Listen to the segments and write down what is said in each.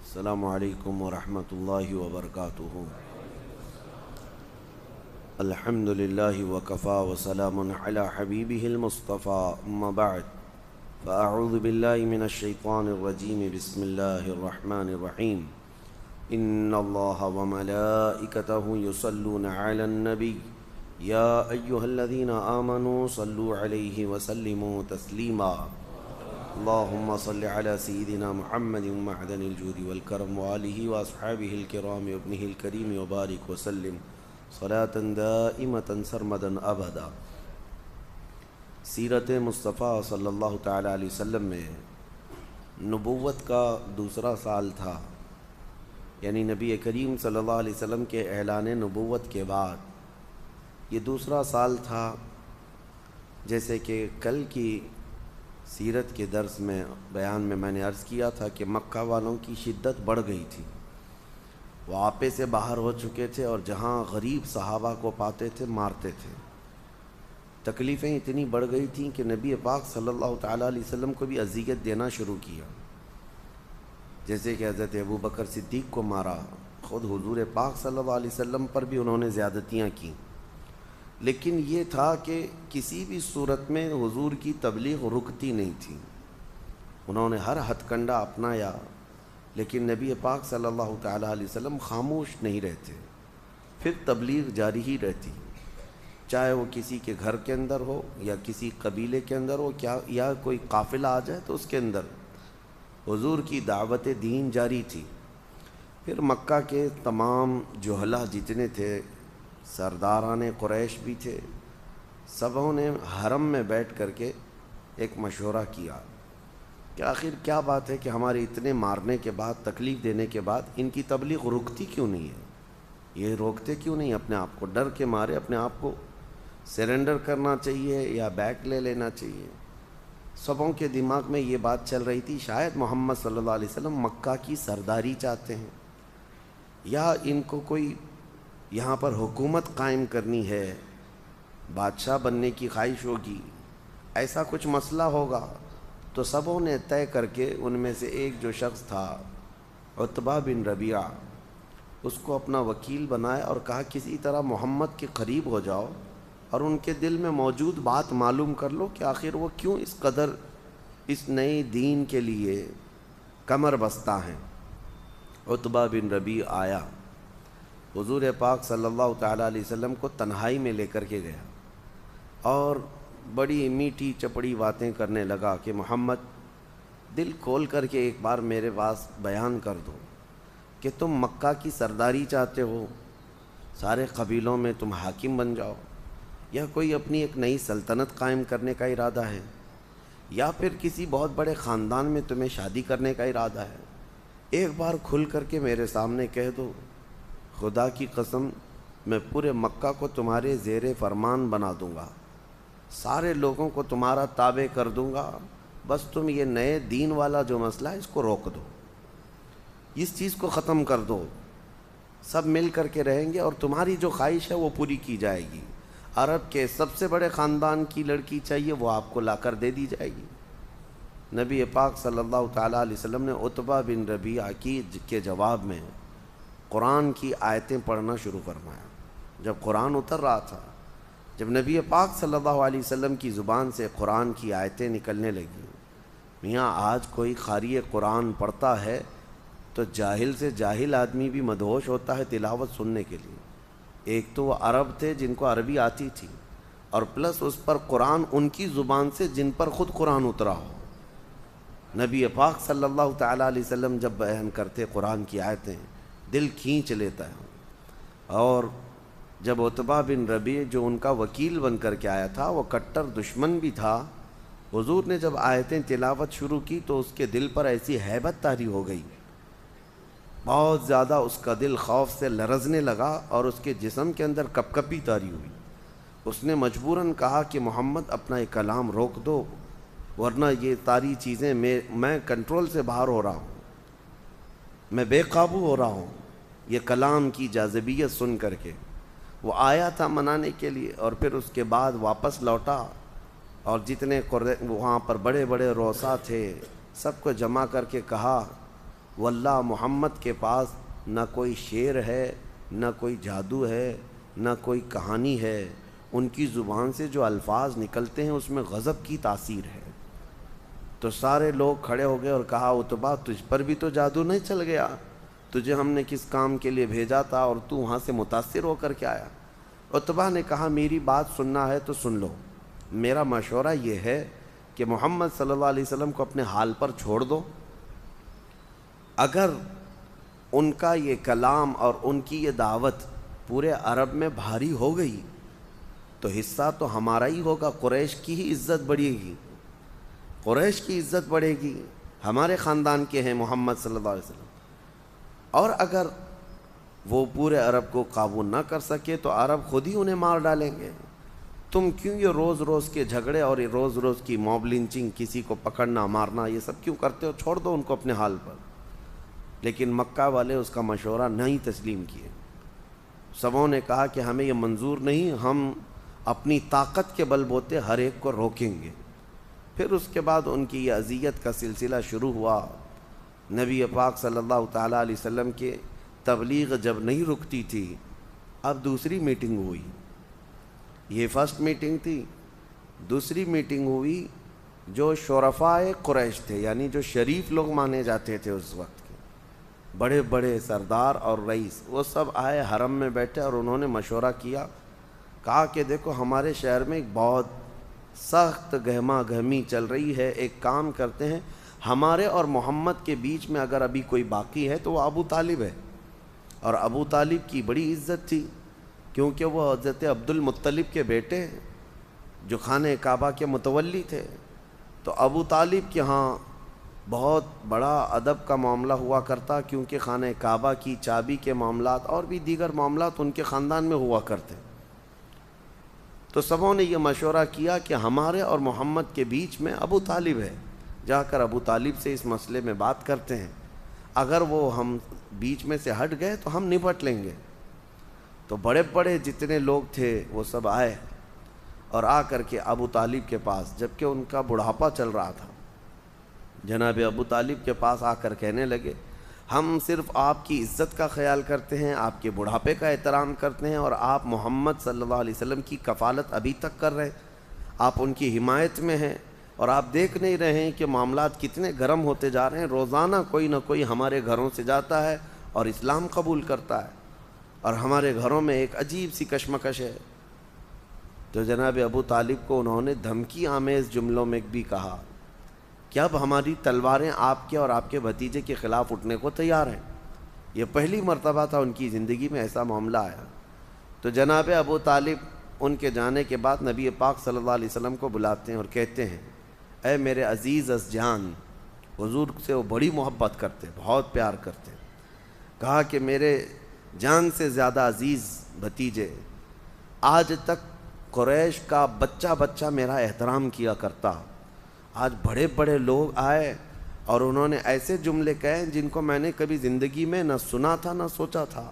السلام علیکم ورحمۃ اللہ وبرکاتہ۔ الحمد للہ وکفا وسلام علی حبیبہ المصطفى اما بعد فاعوذ باللہ من الشیطان الرجیم بسم اللہ الرحمن الرحیم ان اللہ وملائکتہ یصلون علی النبی یا ایہا الذین آمنوا صلوا علیہ وسلموا تسلیما اللهم صل على سيدنا محمد معدن الجود والكرم وآله وأصحابه الكرام وابنه الكريم وبارك وسلم صلاة دائمة سرمدا أبدا۔ سیرت مصطفیٰ صلی اللہ تعالی علیہ وسلم میں نبوت کا دوسرا سال تھا، یعنی نبی کریم صلی اللہ علیہ وسلم کے اعلان نبوت کے بعد یہ دوسرا سال تھا۔ جیسے کہ کل کی سیرت کے درس میں بیان میں نے عرض کیا تھا کہ مکہ والوں کی شدت بڑھ گئی تھی، وہ آپے سے باہر ہو چکے تھے اور جہاں غریب صحابہ کو پاتے تھے مارتے تھے۔ تکلیفیں اتنی بڑھ گئی تھیں کہ نبی پاک صلی اللہ تعالیٰ علیہ وسلم کو بھی اذیت دینا شروع کیا، جیسے کہ حضرت ابو بکر صدیق کو مارا، خود حضور پاک صلی اللہ علیہ وسلم پر بھی انہوں نے زیادتیاں کیں۔ لیکن یہ تھا کہ کسی بھی صورت میں حضور کی تبلیغ رکتی نہیں تھی، انہوں نے ہر ہتھ کنڈا اپنایا، لیکن نبی پاک صلی اللہ تعالیٰ علیہ وسلم خاموش نہیں رہتے، پھر تبلیغ جاری ہی رہتی، چاہے وہ کسی کے گھر کے اندر ہو یا کسی قبیلے کے اندر ہو، یا کوئی قافلہ آ جائے تو اس کے اندر حضور کی دعوت دین جاری تھی۔ پھر مکہ کے تمام جہلا جتنے تھے، سرداران قریش بھی تھے، سبوں نے حرم میں بیٹھ کر کے ایک مشورہ کیا کہ آخر کیا بات ہے کہ ہمارے اتنے مارنے کے بعد، تکلیف دینے کے بعد ان کی تبلیغ رکتی کیوں نہیں ہے، یہ روکتے کیوں نہیں اپنے آپ کو، ڈر کے مارے اپنے آپ کو سرنڈر کرنا چاہیے یا بیک لے لینا چاہیے۔ سبوں کے دماغ میں یہ بات چل رہی تھی، شاید محمد صلی اللہ علیہ وسلم مکہ کی سرداری چاہتے ہیں، یا ان کو کوئی یہاں پر حکومت قائم کرنی ہے، بادشاہ بننے کی خواہش ہوگی، ایسا کچھ مسئلہ ہوگا۔ تو سبوں نے طے کر کے ان میں سے ایک جو شخص تھا عتبہ بن ربیعہ، اس کو اپنا وکیل بنایا اور کہا کسی طرح محمد کے قریب ہو جاؤ اور ان کے دل میں موجود بات معلوم کر لو کہ آخر وہ کیوں اس قدر اس نئے دین کے لیے کمر بستہ ہیں۔ عتبہ بن ربیعہ آیا، حضور پاک صلی اللہ تعالیٰ علیہ وسلم کو تنہائی میں لے کر کے گیا اور بڑی میٹھی چپڑی باتیں کرنے لگا کہ محمد، دل کھول کر کے ایک بار میرے پاس بیان کر دو کہ تم مکہ کی سرداری چاہتے ہو، سارے قبیلوں میں تم حاکم بن جاؤ، یا کوئی اپنی ایک نئی سلطنت قائم کرنے کا ارادہ ہے، یا پھر کسی بہت بڑے خاندان میں تمہیں شادی کرنے کا ارادہ ہے؟ ایک بار کھل کر کے میرے سامنے کہہ دو، خدا کی قسم میں پورے مکہ کو تمہارے زیر فرمان بنا دوں گا، سارے لوگوں کو تمہارا تابع کر دوں گا، بس تم یہ نئے دین والا جو مسئلہ ہے اس کو روک دو، اس چیز کو ختم کر دو، سب مل کر کے رہیں گے اور تمہاری جو خواہش ہے وہ پوری کی جائے گی، عرب کے سب سے بڑے خاندان کی لڑکی چاہیے وہ آپ کو لا کر دے دی جائے گی۔ نبی پاک صلی اللہ تعالیٰ علیہ وسلم نے عتبہ بن ربیعہ کے جواب میں قرآن کی آیتیں پڑھنا شروع فرمایا۔ جب قرآن اتر رہا تھا، جب نبی پاک صلی اللہ علیہ وسلم کی زبان سے قرآن کی آیتیں نکلنے لگیں، میاں آج کوئی قاری قرآن پڑھتا ہے تو جاہل سے جاہل آدمی بھی مدہوش ہوتا ہے تلاوت سننے کے لیے۔ ایک تو وہ عرب تھے جن کو عربی آتی تھی، اور پلس اس پر قرآن ان کی زبان سے جن پر خود قرآن اترا ہو۔ نبی پاک صلی اللہ تعالیٰ علیہ وسلم جب بیان کرتے قرآن کی آیتیں، دل کھینچ لیتا ہے۔ اور جب عتبہ بن ربیعہ جو ان کا وکیل بن کر کے آیا تھا وہ کٹر دشمن بھی تھا، حضور نے جب آیتیں تلاوت شروع کی تو اس کے دل پر ایسی ہیبت طاری ہو گئی، بہت زیادہ اس کا دل خوف سے لرزنے لگا اور اس کے جسم کے اندر کپ کپی طاری ہوئی۔ اس نے مجبوراً کہا کہ محمد اپنا یہ کلام روک دو، ورنہ یہ ساری چیزیں میں کنٹرول سے باہر ہو رہا ہوں، میں بے قابو ہو رہا ہوں۔ یہ کلام کی جاذبیت سن کر کے وہ آیا تھا منانے کے لیے، اور پھر اس کے بعد واپس لوٹا اور جتنے وہاں پر بڑے بڑے روسا تھے سب کو جمع کر کے کہا واللہ محمد کے پاس نہ کوئی شعر ہے، نہ کوئی جادو ہے، نہ کوئی کہانی ہے، ان کی زبان سے جو الفاظ نکلتے ہیں اس میں غضب کی تاثیر ہے۔ تو سارے لوگ کھڑے ہو گئے اور کہا عتبہ تجھ پر بھی تو جادو نہیں چل گیا؟ تجھے ہم نے کس کام کے لیے بھیجا تھا اور تو وہاں سے متاثر ہو کر کے آیا؟ عتبہ نے کہا میری بات سننا ہے تو سن لو، میرا مشورہ یہ ہے کہ محمد صلی اللہ علیہ وسلم کو اپنے حال پر چھوڑ دو۔ اگر ان کا یہ کلام اور ان کی یہ دعوت پورے عرب میں بھاری ہو گئی تو حصہ تو ہمارا ہی ہوگا، قریش کی ہی عزت بڑھے گی، قریش کی عزت بڑھے گی، ہمارے خاندان کے ہیں محمد صلی اللہ علیہ وسلم۔ اور اگر وہ پورے عرب کو قابو نہ کر سکے تو عرب خود ہی انہیں مار ڈالیں گے۔ تم کیوں یہ روز روز کے جھگڑے اور یہ روز روز کی موب لنچنگ، کسی کو پکڑنا مارنا، یہ سب کیوں کرتے ہو؟ چھوڑ دو ان کو اپنے حال پر۔ لیکن مکہ والے اس کا مشورہ نہیں تسلیم کیے۔ سبوں نے کہا کہ ہمیں یہ منظور نہیں، ہم اپنی طاقت کے بل بوتے ہر ایک کو روکیں گے۔ پھر اس کے بعد ان کی یہ اذیت کا سلسلہ شروع ہوا۔ نبی پاک صلی اللہ تعالیٰ علیہ وسلم کے تبلیغ جب نہیں رکتی تھی، اب دوسری میٹنگ ہوئی۔ یہ فرسٹ میٹنگ تھی، دوسری میٹنگ ہوئی جو شرفائے قریش تھے، یعنی جو شریف لوگ مانے جاتے تھے اس وقت کے بڑے بڑے سردار اور رئیس، وہ سب آئے حرم میں بیٹھے اور انہوں نے مشورہ کیا۔ کہا کہ دیکھو ہمارے شہر میں ایک بہت سخت گہما گہمی چل رہی ہے، ایک کام کرتے ہیں، ہمارے اور محمد کے بیچ میں اگر ابھی کوئی باقی ہے تو وہ ابو طالب ہے، اور ابو طالب کی بڑی عزت تھی کیونکہ وہ حضرت عبد المطلب کے بیٹے ہیں جو خانہ کعبہ کے متولی تھے۔ تو ابو طالب کے ہاں بہت بڑا ادب کا معاملہ ہوا کرتا، کیونکہ خانہ کعبہ کی چابی کے معاملات اور بھی دیگر معاملات ان کے خاندان میں ہوا کرتے۔ تو سبوں نے یہ مشورہ کیا کہ ہمارے اور محمد کے بیچ میں ابو طالب ہے، جا کر ابو طالب سے اس مسئلے میں بات کرتے ہیں، اگر وہ ہم بیچ میں سے ہٹ گئے تو ہم نپٹ لیں گے۔ تو بڑے بڑے جتنے لوگ تھے وہ سب آئے اور آ کر کے ابو طالب کے پاس، جبکہ ان کا بڑھاپا چل رہا تھا، جناب ابو طالب کے پاس آ کر کہنے لگے ہم صرف آپ کی عزت کا خیال کرتے ہیں، آپ کے بڑھاپے کا احترام کرتے ہیں، اور آپ محمد صلی اللہ علیہ وسلم کی کفالت ابھی تک کر رہے ہیں، آپ ان کی حمایت میں ہیں، اور آپ دیکھ نہیں رہے ہیں کہ معاملات کتنے گرم ہوتے جا رہے ہیں۔ روزانہ کوئی نہ کوئی ہمارے گھروں سے جاتا ہے اور اسلام قبول کرتا ہے، اور ہمارے گھروں میں ایک عجیب سی کشمکش ہے۔ تو جناب ابو طالب کو انہوں نے دھمکی آمیز جملوں میں بھی کہا کہ اب ہماری تلواریں آپ کے اور آپ کے بھتیجے کے خلاف اٹھنے کو تیار ہیں۔ یہ پہلی مرتبہ تھا ان کی زندگی میں ایسا معاملہ آیا۔ تو جناب ابو طالب ان کے جانے کے بعد نبی پاک صلی اللہ علیہ وسلم کو بلاتے ہیں اور کہتے ہیں اے میرے عزیز از جان، حضور سے وہ بڑی محبت کرتے، بہت پیار کرتے۔ کہا کہ میرے جان سے زیادہ عزیز بھتیجے، آج تک قریش کا بچہ بچہ میرا احترام کیا کرتا، آج بڑے بڑے لوگ آئے اور انہوں نے ایسے جملے کہے جن کو میں نے کبھی زندگی میں نہ سنا تھا نہ سوچا تھا۔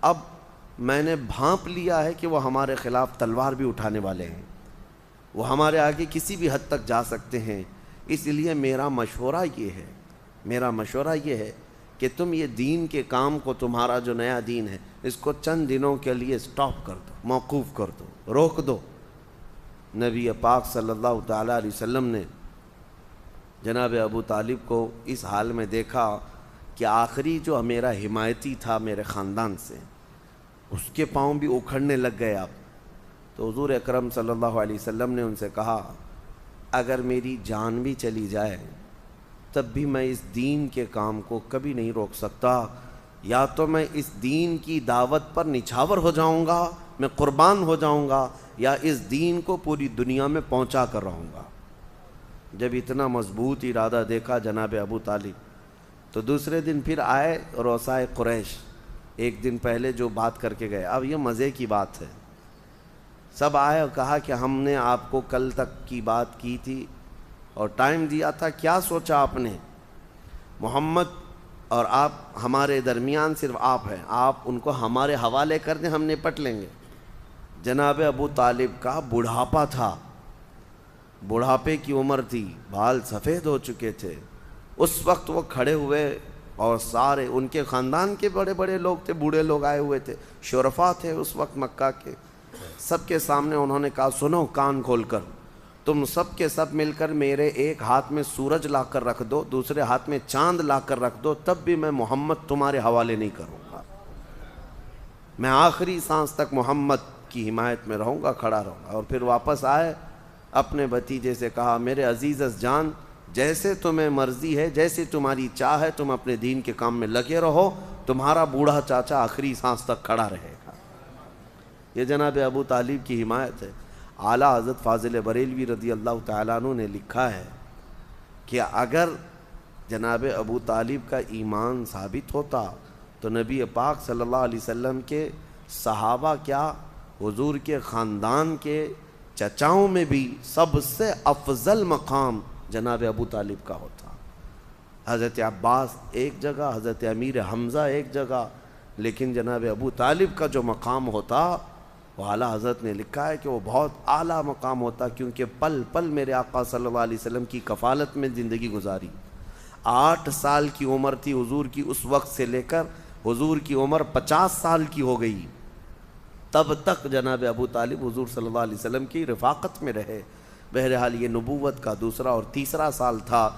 اب میں نے بھانپ لیا ہے کہ وہ ہمارے خلاف تلوار بھی اٹھانے والے ہیں، وہ ہمارے آگے کسی بھی حد تک جا سکتے ہیں۔ اس لیے میرا مشورہ یہ ہے کہ تم یہ دین کے کام کو، تمہارا جو نیا دین ہے، اس کو چند دنوں کے لیے سٹاپ کر دو، موقوف کر دو، روک دو۔ نبی پاک صلی اللہ تعالیٰ علیہ وسلم نے جناب ابو طالب کو اس حال میں دیکھا کہ آخری جو میرا حمایتی تھا میرے خاندان سے، اس کے پاؤں بھی اکھڑنے لگ گئے اب۔ تو حضور اکرم صلی اللہ علیہ وسلم نے ان سے کہا اگر میری جان بھی چلی جائے تب بھی میں اس دین کے کام کو کبھی نہیں روک سکتا، یا تو میں اس دین کی دعوت پر نچھاور ہو جاؤں گا، میں قربان ہو جاؤں گا، یا اس دین کو پوری دنیا میں پہنچا کر رہوں گا۔ جب اتنا مضبوط ارادہ دیکھا جناب ابو طالب تو دوسرے دن پھر آئے رؤسائے قریش، ایک دن پہلے جو بات کر کے گئے۔ اب یہ مزے کی بات ہے، سب آئے اور کہا کہ ہم نے آپ کو کل تک کی بات کی تھی اور ٹائم دیا تھا، کیا سوچا آپ نے؟ محمد اور آپ ہمارے درمیان صرف آپ ہیں، آپ ان کو ہمارے حوالے کر دیں، ہم نپٹ لیں گے۔ جناب ابو طالب کا بڑھاپا تھا، بڑھاپے کی عمر تھی، بال سفید ہو چکے تھے۔ اس وقت وہ کھڑے ہوئے اور سارے ان کے خاندان کے بڑے بڑے لوگ تھے، بوڑھے لوگ آئے ہوئے تھے، شرفا تھے اس وقت مکہ کے، سب کے سامنے انہوں نے کہا سنو کان کھول کر، تم سب کے سب مل کر میرے ایک ہاتھ میں سورج لا کر رکھ دو، دوسرے ہاتھ میں چاند لا کر رکھ دو، تب بھی میں محمد تمہارے حوالے نہیں کروں گا، میں آخری سانس تک محمد کی حمایت میں رہوں گا، کھڑا رہوں گا۔ اور پھر واپس آئے، اپنے بھتیجے سے کہا میرے عزیز جان، جیسے تمہیں مرضی ہے، جیسے تمہاری چاہ ہے، تم اپنے دین کے کام میں لگے رہو، تمہارا بوڑھا چاچا آخری سانس تک کھڑا رہے گا۔ یہ جناب ابو طالب کی حمایت ہے۔ اعلیٰ حضرت فاضل بریلوی رضی اللہ تعالیٰ عنہ نے لکھا ہے کہ اگر جناب ابو طالب کا ایمان ثابت ہوتا تو نبی پاک صلی اللہ علیہ وسلم کے صحابہ کیا، حضور کے خاندان کے چچاؤں میں بھی سب سے افضل مقام جناب ابو طالب کا ہوتا۔ حضرت عباس ایک جگہ، حضرت امیر حمزہ ایک جگہ، لیکن جناب ابو طالب کا جو مقام ہوتا وہ اعلیٰ حضرت نے لکھا ہے کہ وہ بہت اعلیٰ مقام ہوتا، کیونکہ پل پل میرے آقا صلی اللہ علیہ وسلم کی کفالت میں زندگی گزاری۔ 8 سال کی عمر تھی حضور کی اس وقت سے لے کر حضور کی عمر 50 سال کی ہو گئی، تب تک جناب ابو طالب حضور صلی اللہ علیہ وسلم کی رفاقت میں رہے۔ بہرحال یہ نبوت کا دوسرا اور تیسرا سال تھا،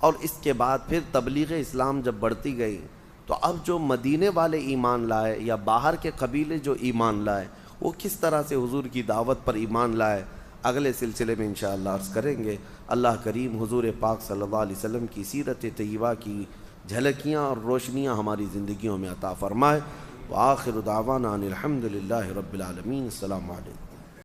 اور اس کے بعد پھر تبلیغ اسلام جب بڑھتی گئی تو اب جو مدینے والے ایمان لائے یا باہر کے قبیلے جو ایمان لائے، وہ کس طرح سے حضور کی دعوت پر ایمان لائے، اگلے سلسلے میں انشاءاللہ عرض کریں گے۔ اللہ کریم حضور پاک صلی اللہ علیہ وسلم کی سیرت طیبہ کی جھلکیاں اور روشنیاں ہماری زندگیوں میں عطا فرمائے۔ وآخر دعوانا ان الحمد للہ رب العالمین۔ السلام علیکم۔